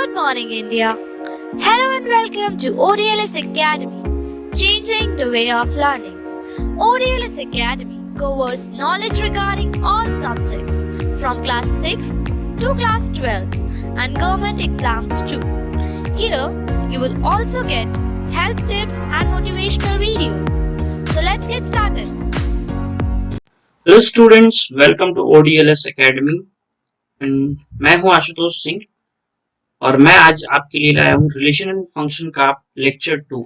Good morning, India. Hello and welcome to ODLS Academy, changing the way of learning. ODLS Academy covers knowledge regarding all subjects from class 6 to class 12 and government exams too. Here, you will also get health tips and motivational videos. So let's get started. Hello students, welcome to ODLS academy and मैं हूं आशुतोष सिंह और मैं आज आपके लिए लाया हूं relation and function का लेक्चर 2।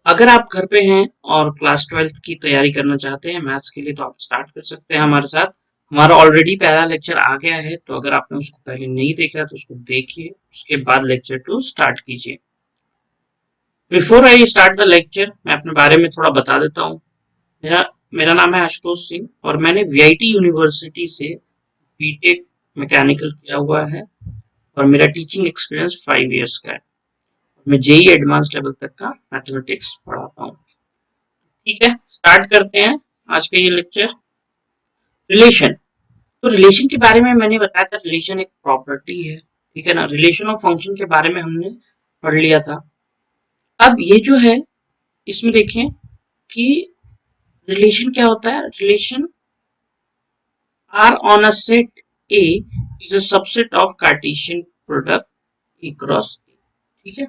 अगर आप घर पे हैं और क्लास 12 की तैयारी करना चाहते हैं मैथ्स के लिए तो आप स्टार्ट कर सकते हैं हमारे साथ। हमारा ऑलरेडी पहला लेक्चर आ गया है, तो अगर आपने उसको पहले नहीं देखा तो उसको देखिए, उसके बाद लेक्चर 2 स्टार्ट कीजिए। Before I start the lecture, मैं अपने बारे में थोड़ा बता देता हूँ। मेरा नाम है आशुतोष सिंह और मैंने VIT यूनिवर्सिटी से बीटेक मैकेनिकल किया हुआ है और मेरा टीचिंग एक्सपीरियंस 5 इयर्स का है। मैं जेई एडवांस लेवल तक का मैथमेटिक्स पढ़ाता हूँ। ठीक है, स्टार्ट करते हैं आज का ये लेक्चर। रिलेशन, तो रिलेशन के बारे में मैंने बताया था, रिलेशन एक प्रॉपर्टी है, ठीक है ना। रिलेशन और फंक्शन के बारे में हमने पढ़ लिया था। अब ये जो है इसमें देखें कि रिलेशन क्या होता है। Relation R on a set A is a subset of Cartesian product A cross A, ठीक है।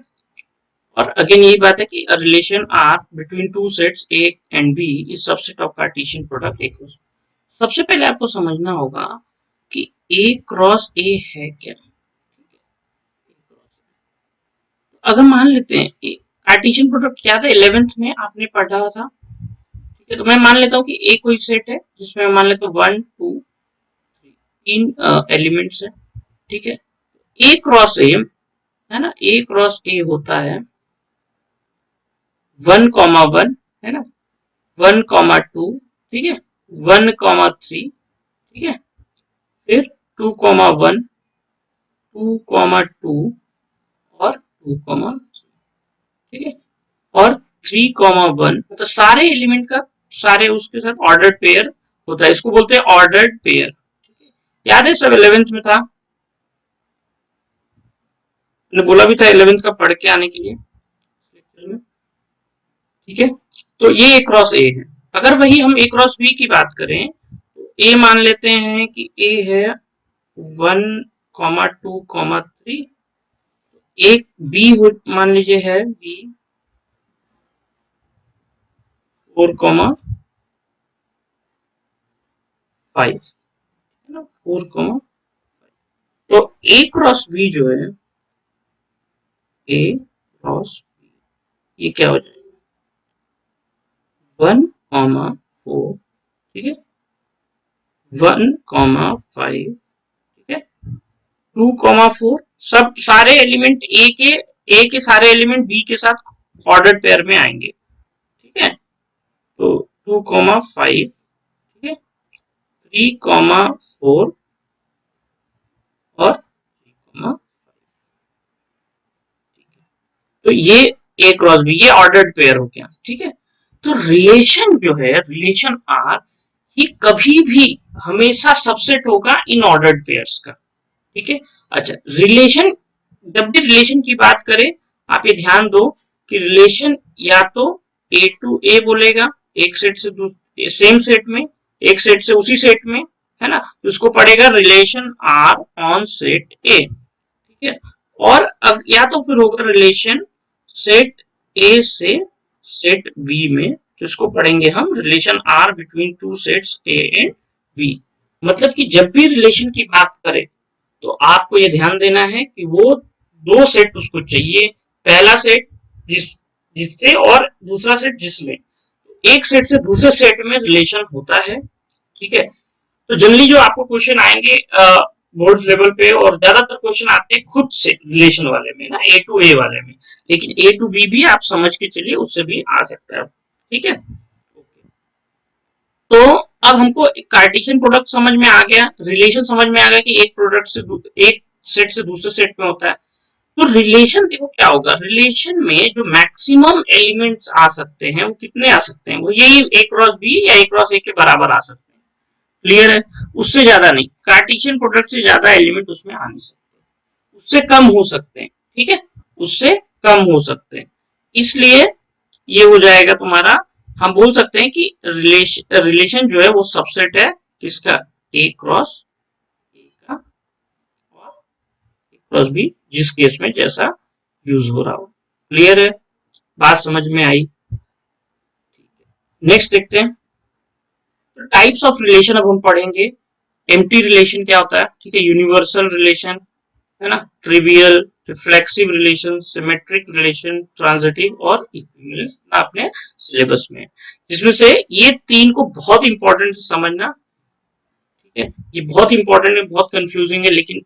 और अगेन यही बात है कि a relation R between two sets A and B is subset of Cartesian product A cross। सबसे पहले आपको समझना होगा कि A क्रॉस A है क्या। अगर मान लेते हैं कार्टेशियन प्रोडक्ट क्या था, 11th में आपने पढ़ा था, ठीक है। तो मैं मान लेता हूँ कि A कोई सेट है जिसमें मान लेता हूँ 1 2 3 एलिमेंट्स है, ठीक है। A क्रॉस A है ना, A क्रॉस A होता है 1,1 है ना, 1,2, ठीक है, 1,3, ठीक है, फिर 2,1, 2,2 और 2,3, ठीक है, और 3,1। मतलब सारे एलिमेंट का सारे उसके साथ ऑर्डर्ड पेयर होता है, इसको बोलते हैं ऑर्डर्ड पेयर। याद है सब 11th में था, मैंने बोला भी था 11th का पढ़ के आने के लिए, ठीक है। तो ये A क्रॉस A है। अगर वही हम A क्रॉस B की बात करें तो A मान लेते हैं कि A है 1, 2, 3, एक B मान लीजिए है B 4, 5 है ना, 4, 5। तो A क्रॉस B जो है A क्रॉस B, ये क्या हो जाएगा 1, 4, ठीक है, 1, 5, ठीक है, 2, 4। सब सारे एलिमेंट A के सारे एलिमेंट B के साथ ऑर्डर्ड पेयर में आएंगे, ठीक है। तो 2, 5, ठीक है, 3, 4 और 3, तो ये A क्रॉस B, ये ऑर्डर्ड पेयर हो गया, ठीक है। तो रिलेशन जो है, रिलेशन R, ये कभी भी हमेशा सबसेट होगा इन ऑर्डर्ड पेयर्स का, ठीक है। अच्छा, रिलेशन, जब भी रिलेशन की बात करें आप ये ध्यान दो कि रिलेशन या तो A टू A बोलेगा, एक सेट से सेम सेट में, एक सेट से उसी सेट में, है ना, उसको पढ़ेगा relation R on set A, ठीक है। और या तो फिर होगा रिलेशन सेट A से सेट B में, जिसको पढ़ेंगे हम relation R between two sets A and B। मतलब कि जब भी रिलेशन की बात करें तो आपको यह ध्यान देना है कि वो दो सेट उसको चाहिए, पहला सेट जिससे और दूसरा सेट जिसमें, एक सेट से दूसरे सेट में रिलेशन होता है, ठीक है। तो जनरली जो आपको क्वेश्चन आएंगे बोर्ड लेवल पे, और ज्यादातर क्वेश्चन आते हैं खुद से रिलेशन वाले में ना, A टू A वाले में, लेकिन A टू B भी आप समझ के चलिए, उससे भी आ सकता है, ठीक है। तो अब हमको कार्टेशियन प्रोडक्ट समझ में आ गया, रिलेशन समझ में आ गया कि एक प्रोडक्ट से एक सेट से दूसरे सेट में होता है। तो रिलेशन देखो क्या होगा, रिलेशन में जो मैक्सिमम एलिमेंट्स आ सकते हैं वो कितने आ सकते हैं, वो यही A क्रॉस B या A क्रॉस A के बराबर आ सकते हैं, क्लियर है। उससे ज्यादा नहीं, कार्टेशियन प्रोडक्ट से ज्यादा एलिमेंट उसमें आ नहीं सकते। उससे कम हो सकते हैं, ठीक है, उससे कम हो सकते हैं। इसलिए ये हो जाएगा तुम्हारा, हम बोल सकते हैं कि रिलेशन जो है वो सबसेट है किसका, ए क्रॉस ए का और ए क्रॉस बी, जिस केस में जैसा यूज हो रहा हो। क्लियर है, बात समझ में आई। नेक्स्ट देखते हैं, तो टाइप्स ऑफ रिलेशन अब हम पढ़ेंगे। एम्प्टी रिलेशन क्या होता है, ठीक है, यूनिवर्सल रिलेशन है ना, trivial, reflexive relation, symmetric relation, transitive और इक्विवेलेंट अपने सिलेबस में, जिसमें से ये तीन को बहुत इंपॉर्टेंट से समझना, ठीक है, ये बहुत इंपॉर्टेंट है, बहुत कंफ्यूजिंग है, लेकिन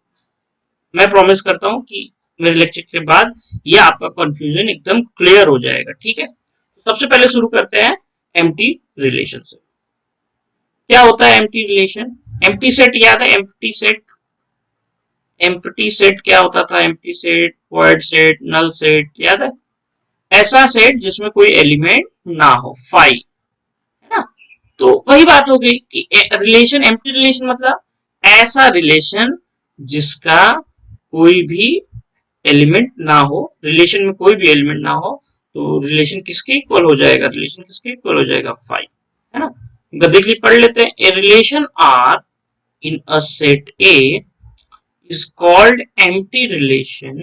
मैं प्रॉमिस करता हूँ कि मेरे लेक्चर के बाद ये आपका कंफ्यूजन एकदम क्लियर हो जाएगा, ठीक है। सबसे पहले शुरू करते हैं एम्प्टी रिलेशन से। क्या होता है एम्प्टी रिलेशन? एम्प्टी सेट याद है, एम्प्टी सेट, एम्प्टी सेट क्या होता था, empty set, void set, null set, याद है? ऐसा सेट जिसमें कोई एलिमेंट ना हो, फाई, है ना। तो वही बात हो गई कि रिलेशन, एम्प्टी रिलेशन मतलब ऐसा रिलेशन जिसका कोई भी एलिमेंट ना हो, रिलेशन में कोई भी एलिमेंट ना हो, तो रिलेशन किसके इक्वल हो जाएगा, रिलेशन किसके इक्वल हो जाएगा, फाई, है ना। गद्दे के लिए पढ़ लेते हैं, a relation R in a set A is called empty relation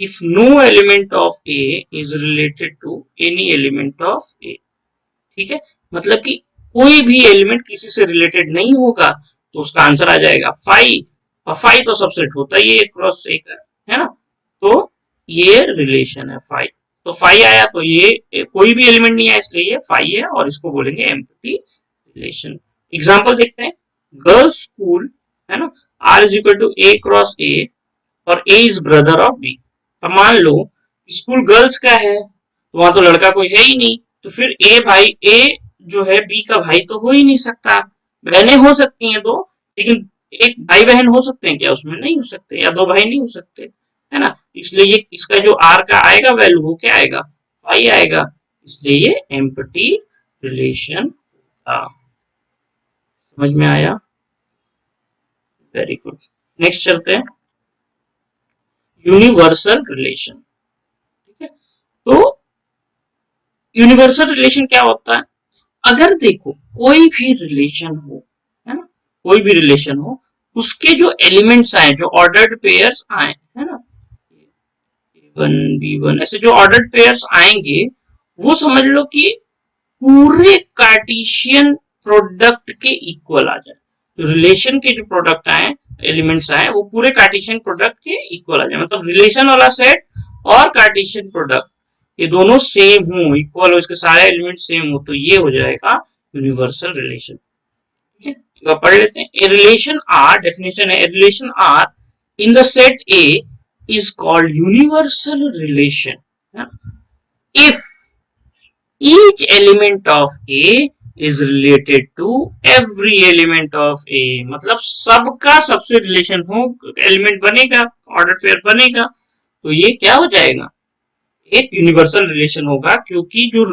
if no element of A is related to any element of A। ठीक है, मतलब कि कोई भी एलिमेंट किसी से रिलेटेड नहीं होगा तो उसका आंसर आ जाएगा फाई, और फाई तो सबसेट होता ही है क्रॉस ए का, है ना। तो ये रिलेशन है फाई, तो फाई आया तो ये कोई भी एलिमेंट नहीं है इसलिए ये फाई है, और इसको बोलेंगे एम्प्टी रिलेशन। एग्जांपल देखते हैं, गर्ल्स स्कूल, है ना, R is equal to A cross A और A is brother of B. अब मान लो स्कूल गर्ल्स का है तो वहां तो लड़का कोई है ही नहीं, तो फिर ए भाई, ए जो है बी का भाई तो हो ही नहीं सकता। बहनें हो सकती हैं दो, लेकिन एक भाई बहन हो सकते हैं क्या, उसमें नहीं हो सकते, या दो भाई नहीं हो सकते, है ना। इसलिए ये इसका जो आर का आएगा वैल्यू वो क्या आएगा, फाई आएगा, इसलिए ये एम्प्टी रिलेशन था। समझ में आया, वेरी गुड। नेक्स्ट चलते हैं, यूनिवर्सल रिलेशन, ठीक है। तो यूनिवर्सल रिलेशन क्या होता है, अगर देखो कोई भी रिलेशन हो, है ना, कोई भी रिलेशन हो, उसके जो एलिमेंट्स आए, जो ऑर्डर्ड पेयर्स आए, है ना, A1 B1 ऐसे जो ऑर्डर्ड पेयर्स आएंगे, वो समझ लो कि पूरे कार्टेशियन प्रोडक्ट के इक्वल आ जाए। तो रिलेशन के जो प्रोडक्ट आए, एलिमेंट्स आए, वो पूरे कार्टेशियन प्रोडक्ट के इक्वल आ जाए, मतलब रिलेशन वाला सेट और कार्टेशियन प्रोडक्ट ये दोनों सेम हो, इक्वल हो, इसके सारे एलिमेंट सेम हो, तो ये हो जाएगा यूनिवर्सल रिलेशन, ठीक है। पढ़ लेते हैं, ए रिलेशन आर, डेफिनेशन है, a relation R in the set A is called universal relation if each element of A is related to every element of A। मतलब सबका सबसे रिलेशन हो, एलिमेंट बनेगा, ऑर्डर पेयर बनेगा, तो ये क्या हो जाएगा, एक यूनिवर्सल रिलेशन होगा, क्योंकि जो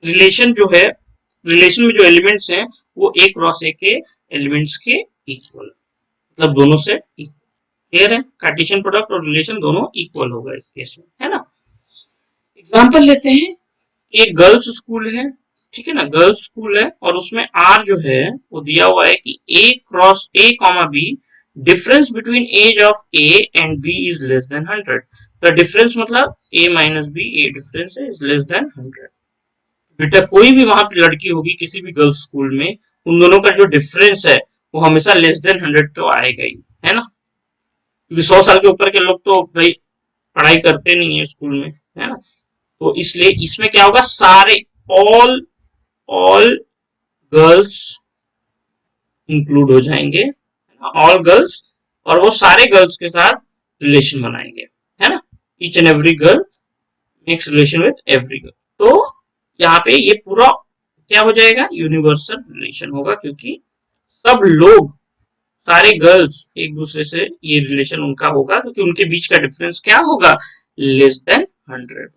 रिलेशन जो है, रिलेशन में जो एलिमेंट्स हैं वो ए क्रॉस ए के एलिमेंट्स के इक्वल, मतलब दोनों से क्लियर है, कार्टेशियन प्रोडक्ट और रिलेशन दोनों इक्वल होगा इस केस में, है ना। एग्जांपल लेते हैं, एक गर्ल्स स्कूल है, ठीक है ना, गर्ल्स स्कूल है, और उसमें आर जो है वो दिया हुआ है कि A cross A comma B, difference between age of A and B is less than 100। तो डिफरेंस मतलब A minus B, A difference है, इज लेस देन 100। बेटा कोई भी वहां पे लड़की होगी किसी भी गर्ल्स स्कूल में, उन दोनों का जो डिफरेंस है वो हमेशा लेस देन 100 तो आएगा ही, है ना, क्योंकि 100 साल के ऊपर के लोग तो भाई पढ़ाई करते नहीं है स्कूल में, है ना। तो इसलिए इसमें क्या होगा, सारे ऑल ऑल गर्ल्स इंक्लूड हो जाएंगे, ऑल गर्ल्स, और वो सारे गर्ल्स के साथ रिलेशन बनाएंगे, है ना, each and every girl makes relation with every girl. तो यहाँ पे ये पूरा क्या हो जाएगा, यूनिवर्सल रिलेशन होगा, क्योंकि सब लोग, सारे गर्ल्स एक दूसरे से ये रिलेशन उनका होगा, क्योंकि उनके बीच का डिफरेंस क्या होगा, लेस देन 100।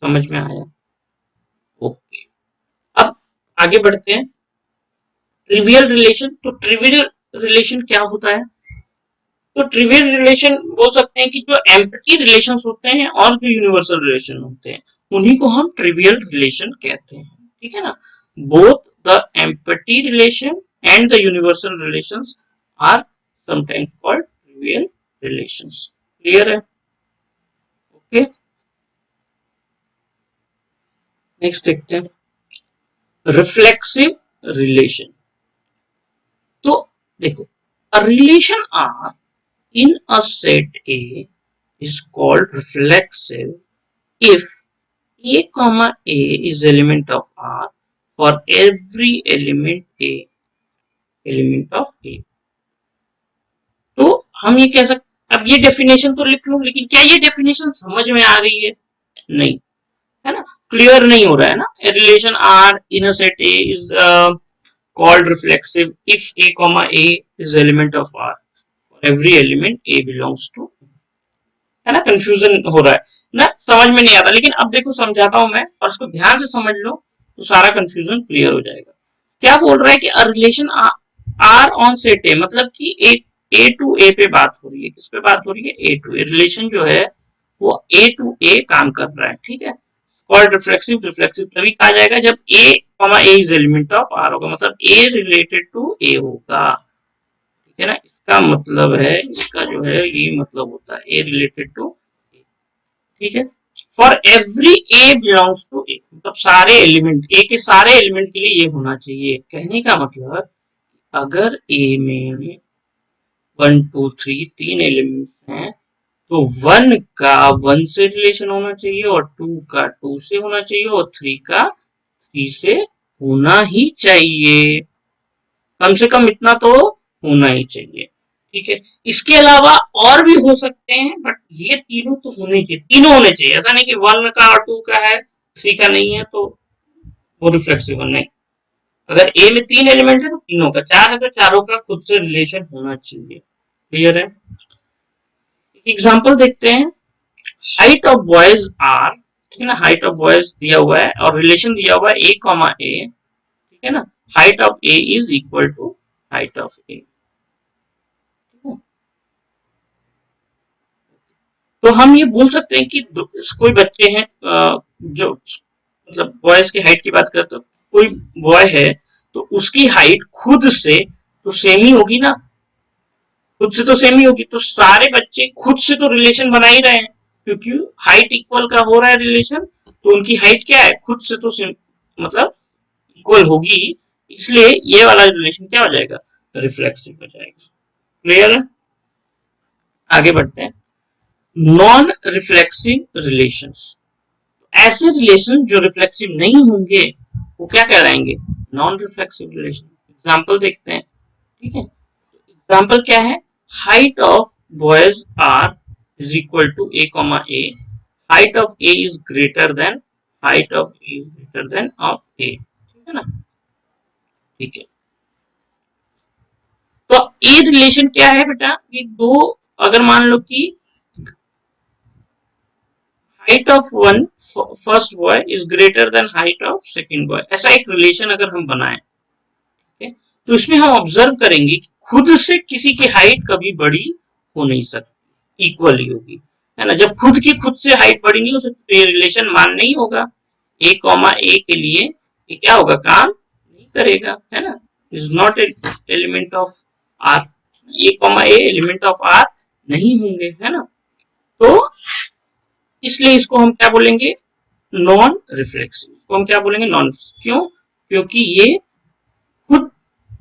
समझ में आया, ओके। अब आगे बढ़ते हैं, ट्रिवियल रिलेशन। तो ट्रिवियल रिलेशन क्या होता है, तो ट्रिवियल रिलेशन बोल सकते हैं कि जो एम्प्टी रिलेशन होते हैं और जो यूनिवर्सल रिलेशन होते हैं उन्हीं को हम ट्रिवियल रिलेशन कहते हैं, ठीक है ना। Both the empty relation and the universal relations are sometimes called trivial relations. Clear है? ओके, नेक्स्ट देखते हैं रिफ्लेक्सिव रिलेशन। तो देखो, a relation R in a set A is called reflexive if A comma A is element of R for every element A element of A। तो हम ये कह सकते, अब ये डेफिनेशन तो लिख लूं, लेकिन क्या ये डेफिनेशन समझ में आ रही है? नहीं, है ना, क्लियर नहीं हो रहा है ना। Relation R in a set A is called reflexive if A comma A is element of R for every element A belongs to, है ना। कंफ्यूजन हो रहा है ना, समझ में नहीं आता, लेकिन अब देखो समझाता हूं मैं और उसको ध्यान से समझ लो तो सारा कंफ्यूजन क्लियर हो जाएगा। क्या बोल रहा है कि a relation R on set A, मतलब कि एक ए टू ए पे बात हो रही है। किस पे बात हो रही है? ए टू ए। रिलेशन जो है वो ए टू ए काम कर रहा है, ठीक है। Called reflexive. रिफ्लेक्सिव तभी कहा जाएगा जब A comma A is element of R होगा, मतलब ए रिलेटेड टू ए होगा, ठीक है ना। इसका मतलब है, इसका जो है ये मतलब होता है ए रिलेटेड टू, ठीक है। For every A belongs to A, मतलब सारे एलिमेंट, ए के सारे एलिमेंट के लिए ये होना चाहिए। कहने का मतलब अगर ए में 1 2 3 तीन एलिमेंट हैं तो 1 का 1 से रिलेशन होना चाहिए और 2 का 2 से होना चाहिए और 3 का 3 से होना ही चाहिए। कम से कम इतना तो होना ही चाहिए, ठीक है। इसके अलावा और भी हो सकते हैं, बट ये तीनों तो होने चाहिए, तीनों होने चाहिए। ऐसा नहीं कि 1 का और 2 का है 3 का नहीं है तो वो रिफ्लेक्सिव नहीं। अगर ए में 3 एलिमेंट है तो तीनों का, 4 है तो चारों का खुद से रिलेशन होना चाहिए। क्लियर है? एग्जाम्पल देखते हैं। हाइट ऑफ बॉयज आर, ठीक है ना, हाइट ऑफ बॉयज दिया हुआ है और रिलेशन दिया हुआ है ए कॉमा ए, ठीक है ना। Height of A is equal to height of A. तो हम ये बोल सकते हैं कि कोई बच्चे हैं जो मतलब बॉयज की हाइट की बात करें तो कोई बॉय है तो उसकी हाइट खुद से तो सेम ही होगी ना, खुद से तो सेम ही होगी। तो सारे बच्चे खुद से तो रिलेशन बना ही रहे हैं, क्योंकि हाइट इक्वल का हो रहा है रिलेशन, तो उनकी हाइट क्या है? खुद से तो सेम, मतलब इक्वल होगी। इसलिए ये वाला रिलेशन क्या हो जाएगा? रिफ्लेक्सिव हो जाएगा। क्लियर है? आगे बढ़ते हैं। नॉन रिफ्लेक्सिव रिलेशंस, ऐसे रिलेशन जो रिफ्लेक्सिव नहीं होंगे वो क्या कहलाएंगे? Non reflexive relation. एग्जाम्पल देखते हैं, ठीक है। एग्जाम्पल क्या है? Height of boys R is equal to A comma A, height of A is greater than height of A is greater than of A, ठीक है ना। ठीक है, तो ए रिलेशन क्या है बेटा? ये दो, अगर मान लो कि height of one first boy is greater than height of second boy, ऐसा एक रिलेशन अगर हम बनाए, तो इसमें हम ऑब्जर्व करेंगे कि खुद से किसी की हाइट कभी बड़ी हो नहीं सकती, इक्वल ही होगी, है ना। जब खुद की खुद से हाइट बड़ी नहीं हो सकती तो ये रिलेशन मान नहीं होगा। ए कॉमा ए के लिए ये क्या होगा? काम नहीं करेगा, है ना। Is not element of R, A comma A element of R नहीं होंगे, है ना। तो इसलिए इसको हम क्या बोलेंगे? Non reflexive. इसको हम क्या बोलेंगे? नॉन। क्यों? क्योंकि ये खुद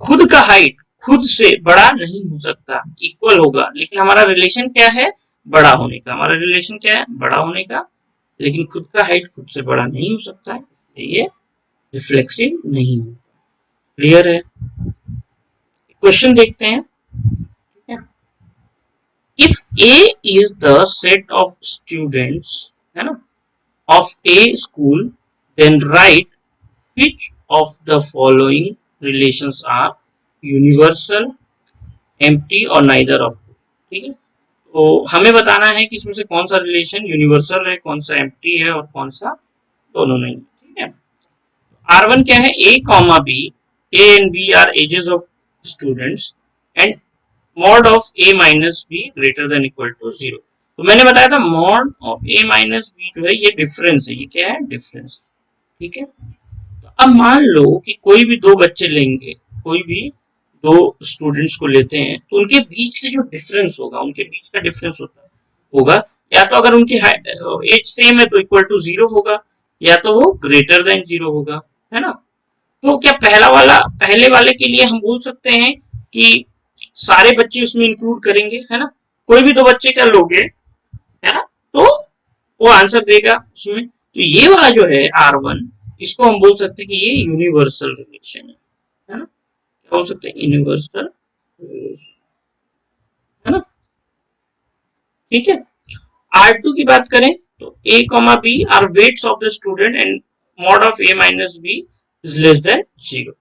खुद का हाइट खुद से बड़ा नहीं हो सकता, इक्वल होगा। लेकिन हमारा रिलेशन क्या है? बड़ा होने का। हमारा रिलेशन क्या है? बड़ा होने का। लेकिन खुद का हाइट खुद से बड़ा नहीं हो सकता है, ये रिफ्लेक्सिव नहीं होगा। क्लियर है? क्वेश्चन देखते हैं, ठीक है। If A is the set of students, है ना, of a school, then write which of the following relations are universal, empty और neither of, ठीक है। तो हमें बताना है कि इसमें से कौन सा रिलेशन यूनिवर्सल है, कौन सा एम्प्टी है और कौन सा दोनों नहीं, ठीक है। R1 क्या है? A comma B, A and B are ages of students and mod of A minus B greater than equal to 0। तो मैंने बताया था mod of A minus B जो है ये डिफरेंस है, ये क्या है, डिफरेंस। ठीक है, तो अब मान लो कि कोई भी दो बच्चे लेंगे, कोई भी दो स्टूडेंट्स को लेते हैं, तो उनके बीच का जो डिफरेंस होगा, उनके बीच का डिफरेंस होगा, या तो अगर उनकी एज सेम है तो इक्वल टू 0 होगा, या तो वो ग्रेटर देन 0 होगा, है ना। तो क्या पहले वाले के लिए हम बोल सकते हैं कि सारे बच्चे उसमें इंक्लूड करेंगे, है ना। कोई भी दो बच्चे का लोगे, है ना, तो वो आंसर देगा उसमें। तो ये वाला जो है R1, इसको हम बोल सकते हैं कि ये यूनिवर्सल रिलेशन है ना, क्या बोल सकते हैं, यूनिवर्सल, है ना। ठीक है, R2 की बात करें तो a comma B are weights of the student and mod of a minus B is less than 0।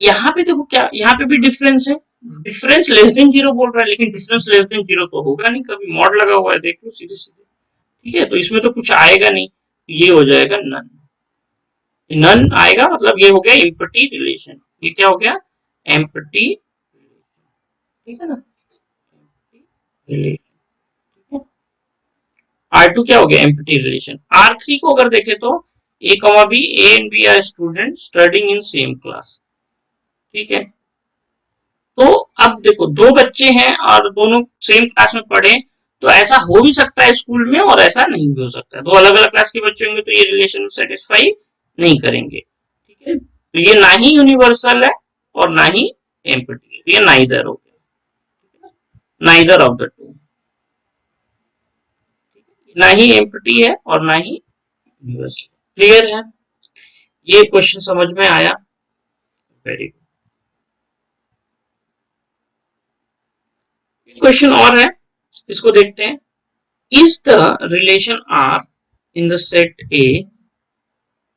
यहाँ पे देखो क्या, यहाँ पे भी डिफरेंस है, डिफरेंस लेस देन 0 बोल रहा है, लेकिन डिफरेंस लेस देन 0 तो होगा नहीं, कभी मॉड लगा हुआ है, देख लो सीधे सीधे। ठीक है, तो इसमें तो कुछ आएगा नहीं, ये हो जाएगा नन। नन आएगा मतलब ये हो गया एम्प्टी रिलेशन, ये क्या हो गया, एम्प्टी, ठीक है ना, रिलेशन। R2 क्या हो गया, एम्प्टी रिलेशन। R3 को अगर देखें तो a comma B, A and B are student studying in same class. ठीक है, तो अब देखो दो बच्चे हैं और दोनों सेम क्लास में पढ़े, तो ऐसा हो भी सकता है स्कूल में और ऐसा नहीं भी हो सकता है, दो अलग अलग क्लास के बच्चे होंगे तो ये रिलेशन सेटिस्फाई नहीं करेंगे। ठीक है, तो ये ना ही यूनिवर्सल है और ना ही एम्प्टी है, ये नाइदर हो गया, नाइदर ऑफ द टू, ना ही एम्प्टी है और ना ही यूनिवर्सल। क्लियर है, ये क्वेश्चन समझ में आया, वेरी गुड। क्वेश्चन और है, इसको देखते हैं। Is the relation R in the set A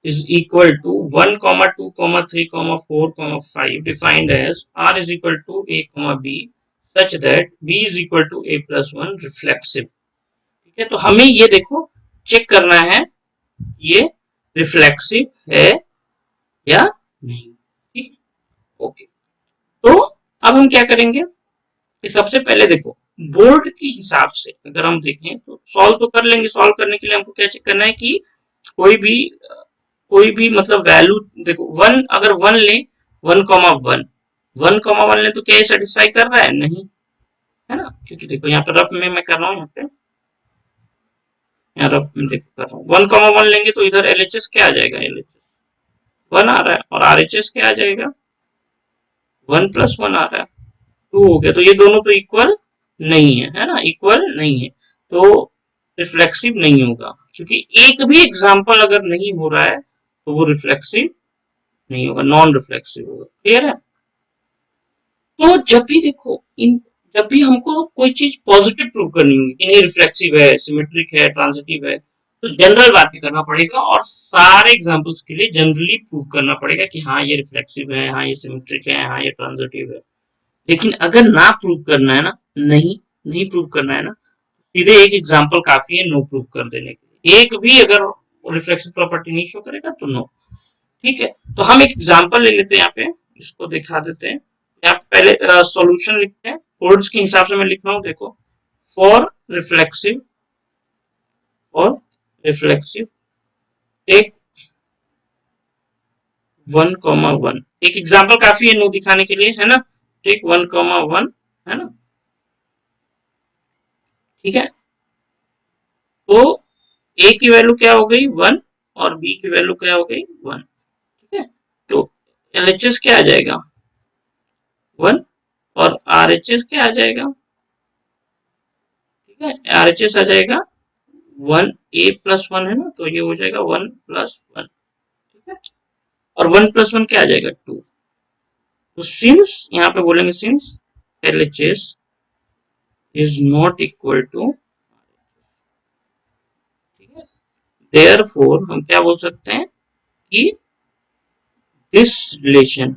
is equal to 1, 2, 3, 4, 5 defined as R is equal to A, B such that B is equal to A plus 1 reflexive। ठीक है, तो हमें ये देखो चेक करना है, ये रिफ्लेक्सिव है या नहीं। ठीक, ओके। तो अब हम क्या करेंगे कि सबसे पहले देखो बोर्ड के हिसाब से अगर हम देखें तो सॉल्व तो कर लेंगे, सॉल्व करने के लिए हमको क्या चेक करना है कि कोई भी कोई भी मतलब वैल्यू, देखो वन, अगर वन ले, 1,1, 1,1 ले तो क्या ये सेटिस्फाई कर रहा है, नहीं, है ना, क्योंकि देखो यहाँ पे रफ में मैं कर रहा हूँ, यहाँ रफ में देखो कर रहा हूँ, 1,1 लेंगे तो इधर एलएचएस क्या आ जाएगा, एलएचएस 1 आ रहा है, और आरएचएस क्या आ जाएगा, 1 प्लस 1 आ रहा है, 2 हो गया। तो ये दोनों तो इक्वल नहीं है ना, इक्वल नहीं है, तो रिफ्लेक्सिव नहीं होगा, क्योंकि एक भी एग्जाम्पल अगर नहीं हो रहा है तो वो रिफ्लेक्सिव नहीं होगा, नॉन रिफ्लेक्सिव होगा। क्लियर है, तो जब भी देखो इन, जब भी हमको कोई चीज पॉजिटिव प्रूव करनी होगी कि नहीं रिफ्लेक्सिव है, सिमेट्रिक है, ट्रांजिटिव है, तो जनरल बात करना पड़ेगा और सारे एग्जांपल्स के लिए जनरली प्रूव करना पड़ेगा कि हाँ ये रिफ्लेक्सिव है, हाँ ये सिमेट्रिक है, हाँ ये ट्रांजिटिव है। लेकिन अगर ना प्रूव करना है ना, नहीं नहीं प्रूव करना है ना, सीधे एक एग्जांपल काफी है नो प्रूव कर देने के लिए, एक भी अगर रिफ्लेक्सिव प्रॉपर्टी नहीं शो करेगा तो नो। ठीक है, तो हम एक एग्जांपल ले लेते हैं, यहाँ पे इसको दिखा देते हैं। यहाँ पे पहले सॉल्यूशन लिखते हैं, कोड्स के हिसाब से मैं लिख रहा हूँ, देखो फॉर रिफ्लेक्सिव, और रिफ्लेक्सिव टेक 1,1, एक एग्जांपल काफी है नो दिखाने के लिए, है ना, टेक 1,1, है ना। ठीक है, तो ए की वैल्यू क्या हो गई 1 और बी की वैल्यू क्या हो गई 1। ठीक है, तो एलएचएस क्या आ जाएगा 1 और आरएचएस क्या आ जाएगा, ठीक है, आरएचएस आ जाएगा 1, ए प्लस 1 है ना, तो ये हो जाएगा 1 प्लस 1। ठीक है, और 1 प्लस 1 क्या आ जाएगा 2। तो सिंस यहाँ पे बोलेंगे since LHS is not equal to, ठीक है, देयरफॉर हम क्या बोल सकते हैं कि दिस रिलेशन,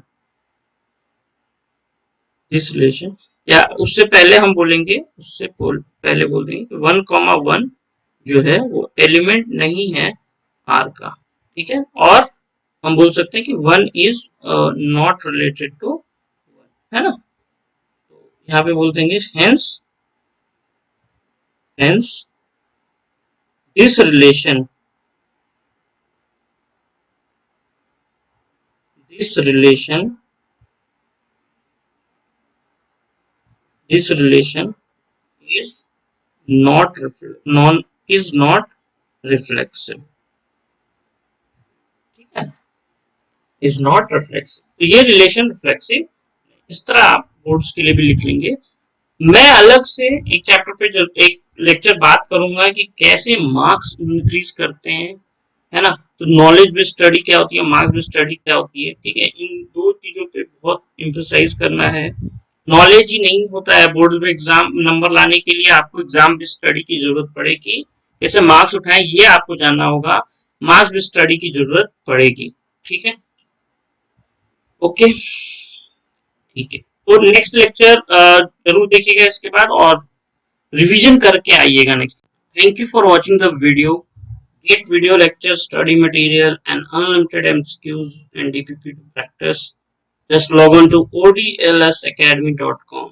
दिस रिलेशन, या उससे पहले हम बोलेंगे, पहले बोल देंगे 1,1 जो है वो एलिमेंट नहीं है आर का। ठीक है, और हम बोल सकते हैं कि 1 इज नॉट रिलेटेड टू, है ना, तो यहाँ पे बोल देंगे hence this relation this relation this relation is non is not reflexive, ठीक है, is not reflexive। तो ये रिलेशन रिफ्लेक्सिव, इस तरह आप बोर्ड्स के लिए भी लिख लेंगे। मैं अलग से एक चैप्टर पे जो एक लेक्चर बात करूंगा कि कैसे मार्क्स इंक्रीज करते हैं, है ना। तो नॉलेज बेस्ड स्टडी क्या होती है, मार्क्स बेस्ड स्टडी क्या होती है, ठीक है। इन दो चीजों पे बहुत इम्फोसाइज करना है। नॉलेज ही नहीं होता है, बोर्ड में एग्जाम नंबर लाने के लिए आपको एग्जाम बेस्ड स्टडी की जरूरत पड़ेगी। कैसे मार्क्स उठाएं ये आपको जानना होगा, मार्क्स बेस्ड स्टडी की जरूरत पड़ेगी, ठीक है। ओके, ठीक है। तो नेक्स्ट लेक्चर जरूर देखिएगा इसके बाद, और रिवीजन करके आइएगा next. Thank you for watching the video. Get video lectures, study material, and unlimited MCQs and DPP to practice. Just log on to odlsacademy.com.